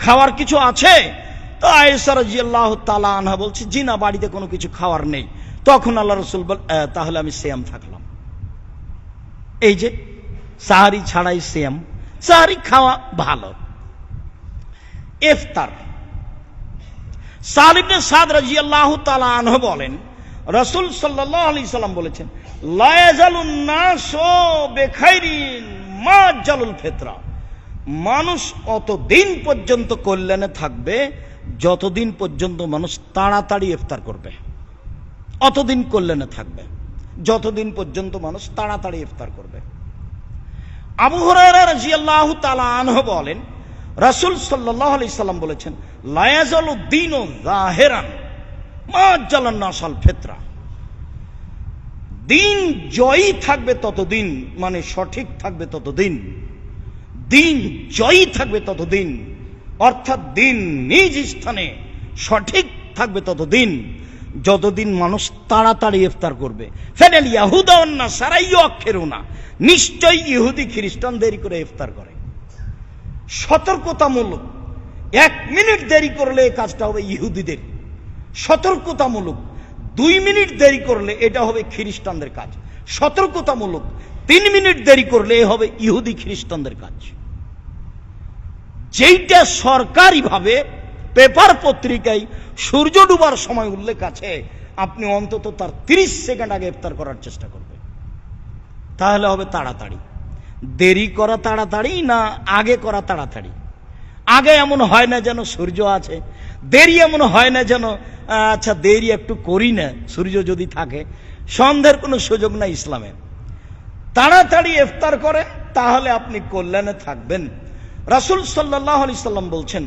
খাওয়ার কিছু আছে? তো আয়েশা রাদিয়াল্লাহু তাআলা আনহা বলছে, জি না, বাড়িতে কোনো কিছু খাওয়ার নেই। তখন আল্লাহ রাসূল বল, তাহলে আমি সিয়াম থাকলাম। এই যে সাহারি ছাড়াই সিয়াম, সাহারি খাওয়া ভালো। ইফতার, সাল ইবনে সাদ রাদিয়াল্লাহু তাআলা আনহু বলেন, রাসূল সাল্লাল্লাহু আলাইহি সাল্লাম বলেছেন, লা ইয়াজালুন নাসু বিখাইরিন মা জালুল ফিতরা, মানুষ অতদিন পর্যন্ত কল্যাণে থাকবে যতদিন পর্যন্ত মানুষ তাড়াতাড়ি ইফতার করবে। অতদিন কল্যাণে থাকবে যতদিন পর্যন্ত মানুষ তাড়াতাড়ি ইফতার করবে। আবু হুরায়রা রাদিয়াল্লাহু তাআলা আনহু বলেন, রাসূল সাল্লাল্লাহু আলাইহি সাল্লাম বলেছেন, লা ইয়াজালু দীনু যাহিরান মা জালান নাসাল ফিতরা, দিন জয়ী থাকবে ততদিন, মানে সঠিক থাকবে ততদিন, দিন জয়ী থাকবে ততদিন, অর্থাৎ দিন নিজ স্থানে সঠিক থাকবে ততদিন যতদিন মানুষ তাড়াতাড়ি ইফতার করবে। ফেনাল ইয়াহুদা ওয়ান নাসারা ইউআখিরুনা, নিশ্চয়ই ইহুদি খ্রিস্টান দেরি করে ইফতার করে। সতর্কতামূলক, 1 মিনিট দেরি করলে এই কাজটা হবে ইহুদিদের। সতর্কতামূলক 2 মিনিট দেরি করলে এটা হবে খ্রিস্টানদের কাজ। সতর্কতামূলক 3 মিনিট দেরি করলে এ হবে ইহুদি খ্রিস্টানদের কাজ। যেইটা সরকারিভাবে পেপার পত্রিকায় সূর্য ডুবার সময় উল্লেখ আছে, আপনি অন্তত তার 30 সেকেন্ড আগে ইফতার করার চেষ্টা করবেন, তাহলে হবে তাড়াতাড়ি। দেরি করা তাড়াতাড়ি না আগে করা তাড়াতাড়ি? আগে এমন হয় না যেন সূর্য আছে, দেরি এমন হয় না যেন আচ্ছা দেরি একটু করি না, সূর্য যদি থাকে। সন্দেহের কোনো সুযোগ নাই ইসলামে। তাড়াতাড়ি ইফতার করেন, তাহলে আপনি কল্যাণে থাকবেন। রাসূল সাল্লাল্লাহু আলাইহি সাল্লাম বলছেন,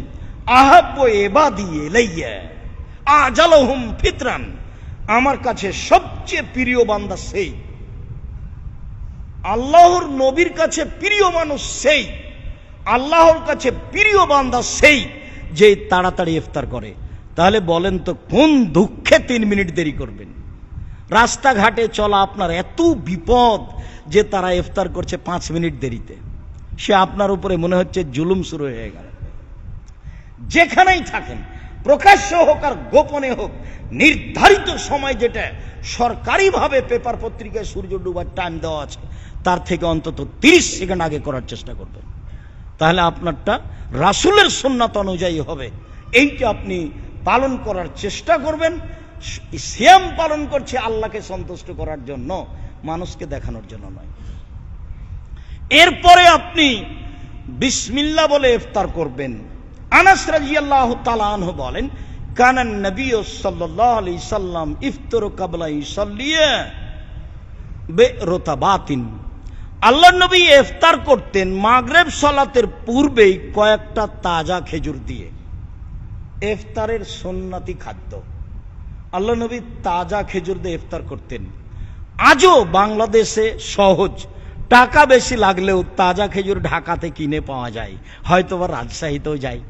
আহাব্বু ইবাদি ইলাইয়া আজালুহুম ফিতরান, আমার কাছে সবচেয়ে প্রিয় বান্দা সেই, আল্লাহর নবীর কাছে প্রিয় মানুষ সেই, আল্লাহর কাছে প্রিয় বান্দা সেই যে তাড়াতাড়ি ইফতার করে। তাহলে বলেন তো কোন দুঃখে 3 মিনিট দেরি করবেন? রাস্তাঘাটে চলা আপনার এত বিপদ যে তারা ইফতার করছে 5 মিনিট দেরিতে, সে আপনার উপরে মনে হচ্ছে জুলুম শুরু হয়ে গেল। যেখানেই থাকেন, প্রকাশ্য হোক আর গোপনে হোক, নির্ধারিত সময় যেটা সরকারিভাবে পেপার পত্রিকায় সূর্য ডুবার টাইম দেওয়া আছে, তার থেকে অন্তত 30 সেকেন্ড আগে করার চেষ্টা করবেন। তাহলে আপনারটা রাসূলের সুন্নাত অনুযায়ী হবে, এইটা আপনি পালন করার চেষ্টা করবেন। সিয়াম পালন করছে আল্লাহকে সন্তুষ্ট করার জন্য, মানুষকে দেখানোর জন্য নয়। এরপরে আপনি বিসমিল্লাহ বলে ইফতার করবেন। আনাস রাদিয়াল্লাহু তাআলা আনহু বলেন, কানান নবী সাল্লাল্লাহু আলাইহি সাল্লাম ইফতারু ক্বাবলা ইসাল্লিয়া বিরতাবাতিন। আল্লাহর নবী ইফতার করতেন মাগরিব সালাতের পূর্বেই কয়েকটা তাজা খেজুর দিয়ে। ইফতারের সুন্নতি খাদ্য, আল্লাহর নবী তাজা খেজুর দিয়ে ইফতার করতেন। আজও বাংলাদেশে সহজ, টাকা বেশি লাগলেও তাজা খেজুর ঢাকাতে কিনে পাওয়া যায়, হয়তো বা রাজশাহীতেও যায়।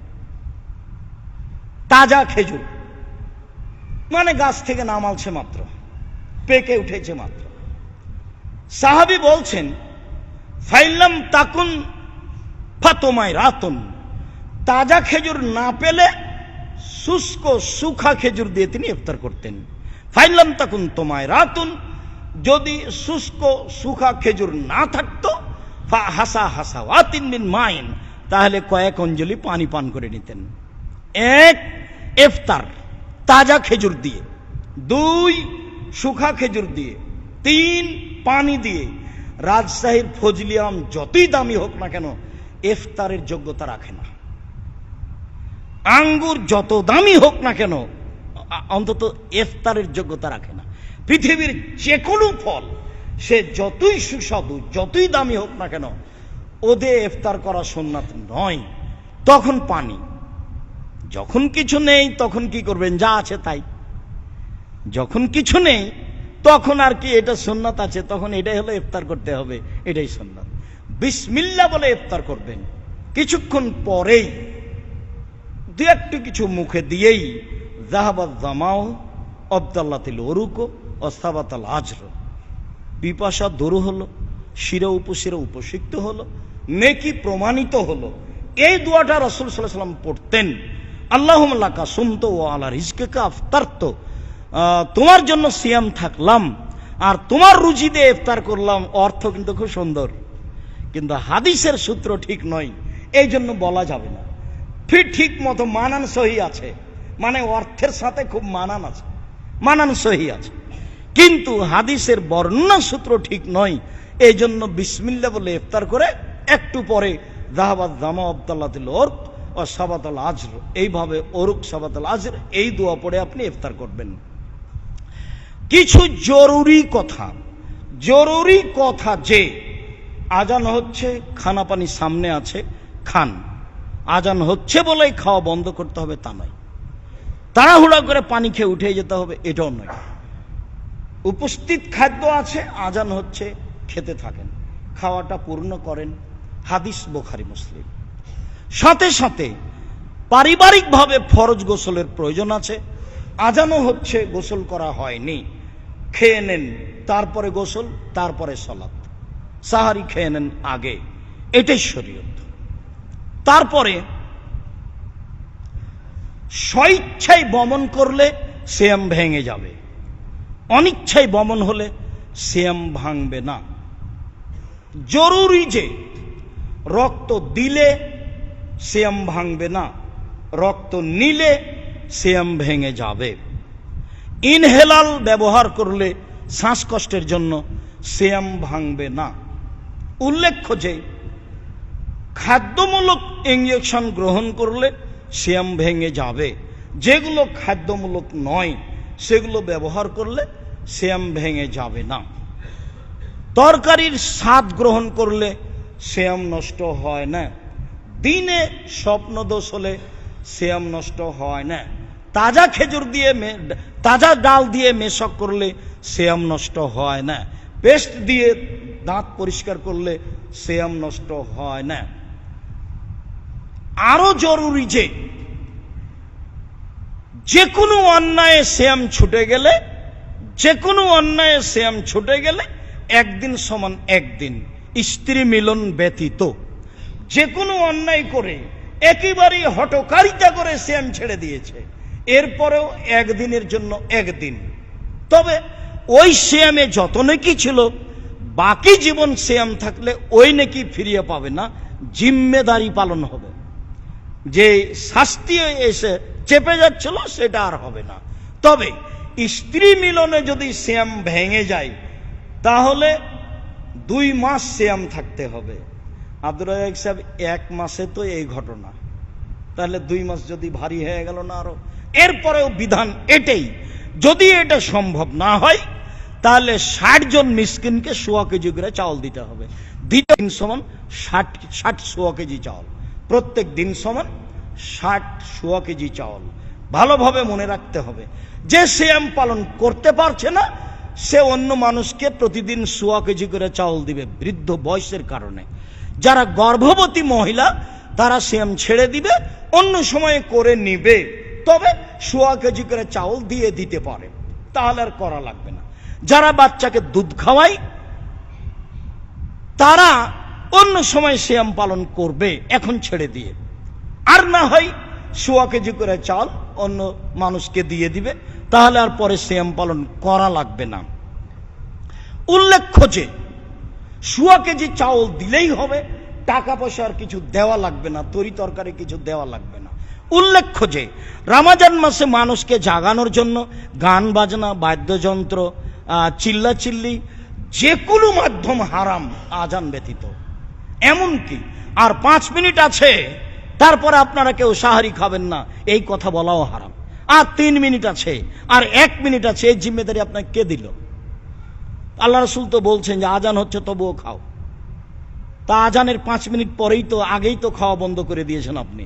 তাজা খেজুর মানে গাছ থেকে নামালছে মাত্র, পেকে উঠেছে মাত্র। সাহাবী বলছেন, ফাইলাম তাকুন ফাতমাই রাতুন, তাজা খেজুর না পেলে শুষ্ক সুখা খেজুর দিয়ে তিনি ইফতার করতেন। ফাইলাম তাকুন তোমায় রাতুন, যদি শুষ্ক সুখা খেজুর না থাকতো, হাসা হাসা ওয়াতিন মিন মাইন, তাহলে কয়েক অঞ্জলি পানি পান করে নিতেন। এক, ইফতার তাজা খেজুর দিয়ে। দুই, সুখা খেজুর দিয়ে। তিন, পানি দিয়ে। রাজশাহীর ফজলি আম যতই দামি হোক না কেন ইফতারের যোগ্যতা রাখে না। আঙ্গুর যত দামি হোক না কেন অন্তত ইফতারের যোগ্যতা রাখে না। পৃথিবীর যে কোনো ফল সে যতই সুস্বাদু যতই দামি হোক না কেন ওদের ইফতার করা সুন্নাত নয়। তখন পানি, যখন কিছু নেই তখন কি করবেন, যা আছে তাই। যখন কিছু নেই তখন আর কি এটা সুন্নাত আছে, তখন এটাই হলো ইফতার করতে হবে, এটাই সুন্নাত। বিসমিল্লাহ বলে ইফতার করবেন। কিছুক্ষণ পরেই দু একটু কিছু মুখে দিয়েই যাহাবাত জামাও আবদাল্লাতিল ওরুক ও সাবাতাল আজর, পিপাসা দূর হলো, শিরা উপশিরা উপসিক্ত হলো, নেকি প্রমাণিত হলো। এই দোয়াটা রাসূল সাল্লাল্লাহু আলাইহি ওয়াসাল্লাম পড়তেন। আল্লাহুম্মা লাকা সুমতু ওয়া আলা রিজকিকা আফতারতু, তোমার জন্য সিয়াম থাকলাম আর তোমার রুজি দিয়ে ইফতার করলাম। অর্থ কিন্তু খুব সুন্দর, কিন্তু হাদিসের সূত্র ঠিক নয়, এই জন্য বলা যাবে না। ফির ঠিক মতো মানান সহি আছে, মানে অর্থের সাথে খুব মানান আছে, মানান সহি আছে, কিন্তু হাদিসের বর্ণনা সূত্র ঠিক নয়। এই জন্য বিসমিল্লাহ বলে ইফতার করে একটু পরে যাহাবাত জামা আবদাল্লাতিল ওরক ও সাবাতাল আজর, এইভাবে ওরক সাবাতাল আজর এই দোয়া পড়ে আপনি ইফতার করবেন। কিছু জরুরি কথা, যে আজান হচ্ছে, খানা পানি সামনে আছে, খান। আজান হচ্ছে বলেই খাওয়া বন্ধ করতে হবে তা নয়, তাড়াহুড়া করে পানি খেয়ে উঠে যেতে হবে এটাও নয়। উপস্থিত খাদ্য আছে, আজান হচ্ছে, খেতে থাকেন, খাওয়াটা পূর্ণ করেন। হাদিস বুখারী মুসলিম। সাথে সাথে পারিবারিকভাবে ফরজ গোসলের প্রয়োজন আছে, আজানও হচ্ছে, গোসল করা হয়নি, খেয়ে নেন, তারপরে গোসল, তারপরে সালাত। সাহারি খেয়ে নেন আগে, এটাই শরীয়ত। তারপরে স্বইচ্ছায় বমন করলে সিয়াম ভেঙে যাবে, অনিচ্ছায় বমন হলে সিয়াম ভাঙবে না। জরুরি যে রক্ত দিলে সিয়াম ভাঙবে না, রক্ত নিলে সিয়াম ভেঙে যাবে। ইনহেলাল ব্যবহার করলে শ্বাসকষ্টের জন্য সিয়াম ভাঙবে না। উল্লেখ্য যে খাদ্যমূলক ইনজেকশন গ্রহণ করলে সিয়াম ভেঙে যাবে, যেগুলো খাদ্যমূলক নয় সেগুলো ব্যবহার করলে সিয়াম ভেঙে যাবে না। তরকারির স্বাদ গ্রহণ করলে সিয়াম নষ্ট হয় না। দিনে স্বপ্নদোষ হলে সিয়াম নষ্ট হয় না। তাজা খেজুর দিয়ে, তাজা ডাল দিয়ে মেশক করলে সিয়াম নষ্ট হয় না। পেস্ট দিয়ে দাঁত পরিষ্কার করলে সিয়াম নষ্ট হয় না। আরো জরুরি যে কোনো অন্যায় সিয়াম ছুটে গেলে একদিন সমান একদিন, স্ত্রী মিলন ব্যতীত। যে কোনো অন্যায় করে একেবারেই হঠকারিতা করে সিয়াম ছেড়ে দিয়েছে, এরপরেও একদিনের জন্য একদিন, তবে ওই সিয়ামে যত নেকি ছিল বাকি জীবন সিয়াম থাকলে ওই নেকি ফিরিয়ে পাবে না, জিম্মেদারি পালন হবে। যে শাস্তি এসে চেপে যাচ্ছিল সেটা আর হবে না। তবে স্ত্রী মিলনে যদি সিয়াম ভেঙে যায় তাহলে 2 মাস সিয়াম থাকতে হবে। আব্দুর রাজ্জাক সাহেব 1 মাসে তো এই ঘটনা, তাহলে 2 মাস যদি ভারী হয়ে গেল না আরো। এরপরেও বিধান এটাই, যদি এটা সম্ভব না হয় তাহলে 60 জন মিসকিনকে 1.25 কেজি করে চাউল দিতে হবে। দিন সমান 60 কেজি চাউল, প্রত্যেক দিন সমান 60 কেজি চাউল। ভালোভাবে মনে রাখতে হবে, যে সিয়াম পালন করতে পারছে না সে অন্য মানুষকে প্রতিদিন 1.25 কেজি করে চাউল দিবে বৃদ্ধ বয়সের কারণে। যারা গর্ভবতী মহিলা তারা সিয়াম ছেড়ে দিবে, অন্য সময়ে করে নিবে, তবে 1.25 কেজি করে চাউল দিয়ে দিতে পারে, তাহলে আর করা লাগবে না। যারা বাচ্চাকে দুধ খাওয়ায় তারা অন্য সময় সিয়াম পালন করবে এখন ছেড়ে দিয়ে, আর না হয় 1.25 কেজি করে চাল অন্য মানুষকে দিয়ে দিবে, তাহলে আর পরে সিয়াম পালন করা লাগবে না। উল্লেখ্য যে 1.25 কেজি চাউল দিলেই হবে, টাকা পয়সা আর কিছু দেওয়া লাগবে না, তরি তরকারি কিছু দেওয়া লাগবে না। উল্লেখ্য যে রমজান মাসে মানুষকে জাগানোর জন্য গান বাজনা, বাদ্যযন্ত্র, চিল্লাচিল্লি যে কোনো মাধ্যম হারাম আজান ব্যতীত। এমনকি আর 5 মিনিট আছে তারপরে আপনারা কেউ সাহারি খাবেন না এই কথা বলাও হারাম। আর 3 মিনিট আছে আর 1 মিনিট আছে, এই জিম্মেদারি আপনাকে কে দিল? আল্লাহ রাসূল তো বলছেন যে আজান হচ্ছে তবুও খাও। তা আজানের 5 মিনিট পরেই তো, আগেই তো খাওয়া বন্ধ করে দিয়েছেন আপনি।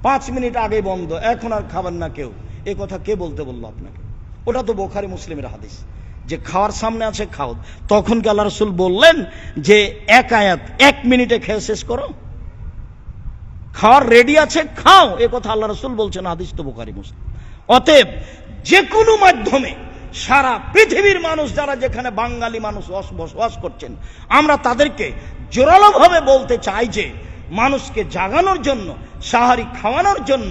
5 মিনিট আগে বন্ধ, এখন আর খাবেন না কেউ, এ কথা কে বলতে বললো আপনাকে? ওটা তো বুখারী মুসলিমের হাদিস যে খাওয়ার সামনে আছে খাও। তখন কি আল্লাহ রাসূল বললেন যে 1 আয়াত 1 মিনিটে খেয়ে শেষ করো? খাওয়ার রেডি আছে খাও, এ কথা আল্লাহ রাসূল বলছেন, হাদিস তো বুখারী মুসলিম। অতএব যে কোনো মাধ্যমে সারা পৃথিবীর মানুষ যারা যেখানে বাঙালি মানুষ বসবাস করছেন, আমরা তাদেরকে জোরালোভাবে বলতে চাই যে মানুষকে জাগানোর জন্য, সাহারি খাওয়ানোর জন্য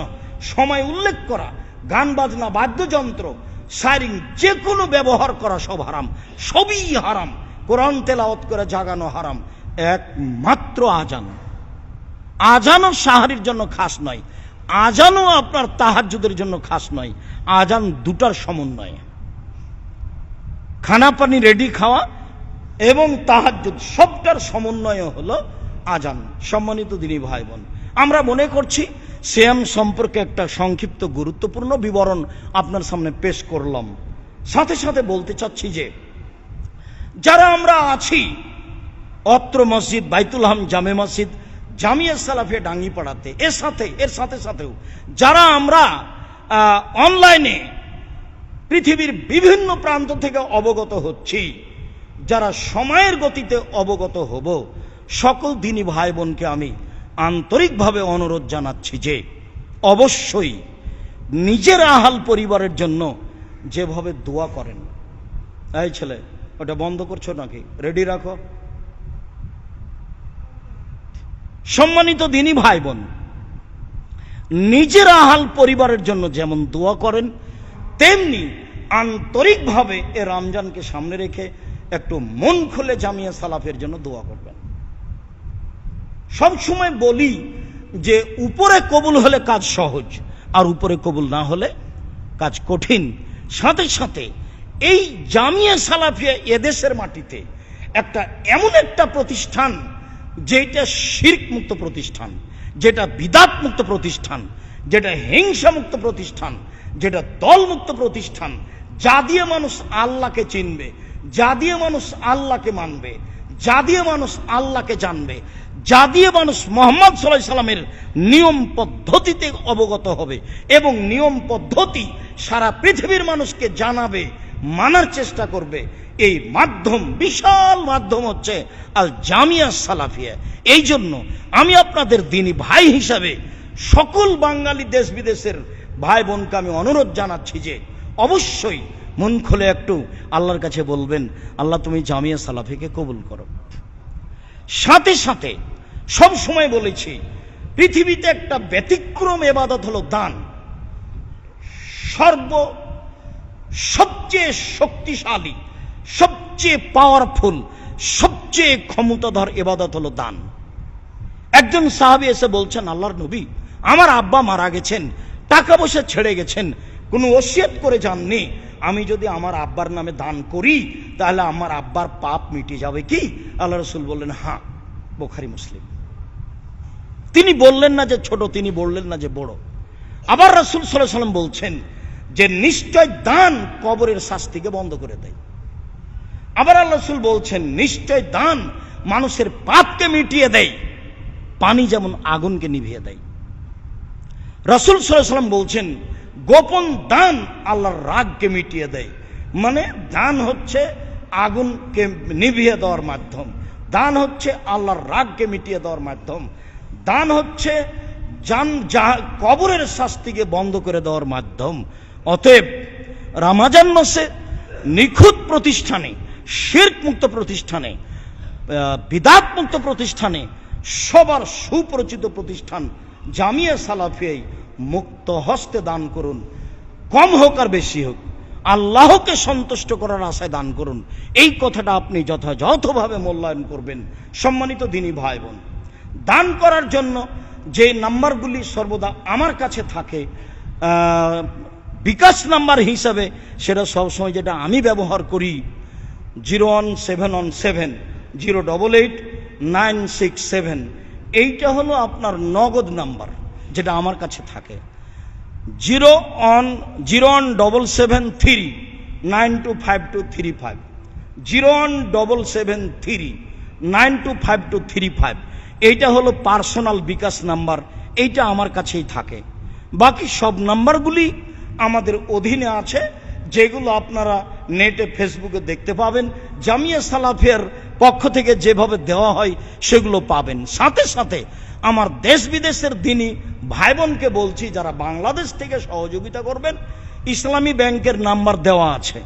সময় উল্লেখ করা, গান বাজনা, বাদ্যযন্ত্র, সাইরিং যে কোনো ব্যবহার করা সব হারাম, সবই হারাম। কোরআন তেলাওয়াত করে জাগানো হারাম, একমাত্র আজান। আজানও সাহারির জন্য খাস নয়, আজানও আপনার তাহাজ্জুদের জন্য খাস নয়, আজান দুটার সমন্বয়। খানা পানি রেডি খাওয়া এবং তাহাজ্জুদ সবটার সমন্বয় হলো আজান। সম্মানিত দিনী ভাই বোন, আমরা মনে করছি সিয়াম সম্পর্কে একটা সংক্ষিপ্ত গুরুত্বপূর্ণ বিবরণ আপনার সামনে পেশ করলাম। সাথে সাথে বলতে চাচ্ছি যে যারা আমরা আছি অত্র মসজিদ, বাইতুল হাম জামে মসজিদ, জামিয়া সালাফিয়া ডাঙ্গিপাড়াতে, এর সাথে সাথেও যারা আমরা অনলাইনে পৃথিবীর বিভিন্ন প্রান্ত থেকে অবগত হচ্ছি, যারা সময়ের গতিতে অবগত হব, সকল দিনী ভাই বোনকে আমি আন্তরিকভাবে অনুরোধ জানাচ্ছি যে অবশ্যই নিজের আহাল পরিবারের জন্য যেভাবে দোয়া করেন। এই ছেলে, ওটা বন্ধ করছো নাকি? রেডি রাখো। সম্মানিত দিনী ভাই বোন, নিজের আহাল পরিবারের জন্য যেমন দোয়া করেন, তেমনি আন্তরিকভাবে এ রমজানকে সামনে রেখে একটু মন খুলে জামিয়া সালাফের জন্য দোয়া করবেন। সবসময় বলি যে উপরে কবুল হলে কাজ সহজ, আর উপরে কবুল না হলে কাজ কঠিন। সাথে সাথে এই জামিয়া সালাফিয়া এদেশের মাটিতে এমন একটা প্রতিষ্ঠান যেটা শিরক মুক্ত প্রতিষ্ঠান, যেটা বিদাত মুক্ত প্রতিষ্ঠান, যেটা হিংসা মুক্ত প্রতিষ্ঠান, যেটা দল মুক্ত প্রতিষ্ঠান, যা দিয়ে মানুষ আল্লাহকে চিনবে, যা দিয়ে মানুষ আল্লাহকে মানবে, যা দিয়ে মানুষ আল্লাহকে জানবে, যা দিয়ে মানুষ মুহাম্মদ সাল্লাল্লাহু আলাইহি সাল্লামের নিয়ম পদ্ধতিতে অবগত হবে এবং নিয়ম পদ্ধতি সারা পৃথিবীর মানুষকে জানাবে, মানার চেষ্টা করবে। এই মাধ্যম, বিশাল মাধ্যম হচ্ছে আল জামিয়া সালাফিয়া। এই জন্য আমি আপনাদের দ্বীনি ভাই হিসাবে সকল বাঙালি দেশ বিদেশের ভাই বোনকে আমি অনুরোধ জানাচ্ছি যে অবশ্যই মন খুলে একটু আল্লাহর কাছে বলবেন, আল্লাহ তুমি জামিয়া সালাফিকে কবুল করো। সাথে সাথে সব সময় বলেছি, পৃথিবীতে একটা ব্যতিক্রম ইবাদত হলো দান। সবচেয়ে শক্তিশালী, সবচেয়ে পাওয়ারফুল, সবচেয়ে ক্ষমতাধর ইবাদত হলো দান। একজন সাহাবী এসে বলছেন, আল্লাহর নবী, আমার আব্বা মারা গেছেন, টাকা পয়সা ছেড়ে গেছেন, কোনো ওসিয়ত করে যাননি, আমি যদি আমার আব্বার নামে দান করি তাহলে আমার আব্বার পাপ মিটে যাবে কি? আল্লাহ রাসূল বললেন হ্যাঁ। বুখারী মুসলিম। তিনি বললেন না যে ছোট, তিনি বললেন না যে বড়। আবার রাসূল সাল্লাল্লাহু আলাইহি ওয়াসাল্লাম বলছেন যে নিশ্চয় দান কবরের শাস্তিকে বন্ধ করে দেয়। আবার আল্লাহ রাসূল বলছেন নিশ্চয় দান মানুষের পাপকে মিটিয়ে দেয়, পানি যেমন আগুনকে নিভিয়ে দেয়। রাসূল সাল্লাল্লাহু আলাইহি ওয়াসাল্লাম বলছেন গোপন দান আল্লাহর রাগকে মিটিয়ে দেয়। মানে দান হচ্ছে আগুনকে নিভিয়ে দেওয়ার মাধ্যম, দান হচ্ছে আল্লাহর রাগকে মিটিয়ে দেওয়ার মাধ্যম, দান হচ্ছে কবরের শাস্তিকে বন্ধ করে দেওয়ার মাধ্যম। অতএব রমজান মাসে নিখুঁত প্রতিষ্ঠানে, শিরক মুক্ত প্রতিষ্ঠানে, বিদআত মুক্ত প্রতিষ্ঠানে, সবার সুপরিচিত প্রতিষ্ঠান জামিয়া সালাফিয়ায় মুক্ত হস্তে দান করুন। কম হোক আর বেশি হোক, আল্লাহকে সন্তুষ্ট করার আশায় দান করুন। এই কথাটা আপনি যথাযথভাবে মূল্যায়ন করবেন। সম্মানিত দিনী ভাই বোন, দান করার জন্য যে নাম্বারগুলি সর্বদা আমার কাছে থাকে বিকাশ নাম্বার হিসাবে, সেটা সবসময় যেটা আমি ব্যবহার করি 01717088967। এইটা হলো আপনার নগদ নাম্বার, যেটা আমার কাছে থাকে। 01773925235, 01773925235। এইটা হলো পার্সোনাল বিকাশ নাম্বার, এইটা আমার কাছেই থাকে। বাকি সব নাম্বারগুলি আমাদের অধীনে আছে, যেগুলো আপনারা নেটে ফেসবুকে দেখতে পাবেন। জামিয়া সালাফিয়ার পক্ষ থেকে যেভাবে দেওয়া হয় সেগুলো পাবেন। সাথে সাথে আমার দেশ বিদেশের দিনী ভাই বোনকে বলছি, যারা বাংলাদেশ থেকে সহযোগিতা করবেন, ইসলামী ব্যাংকের নাম্বার দেওয়া আছে।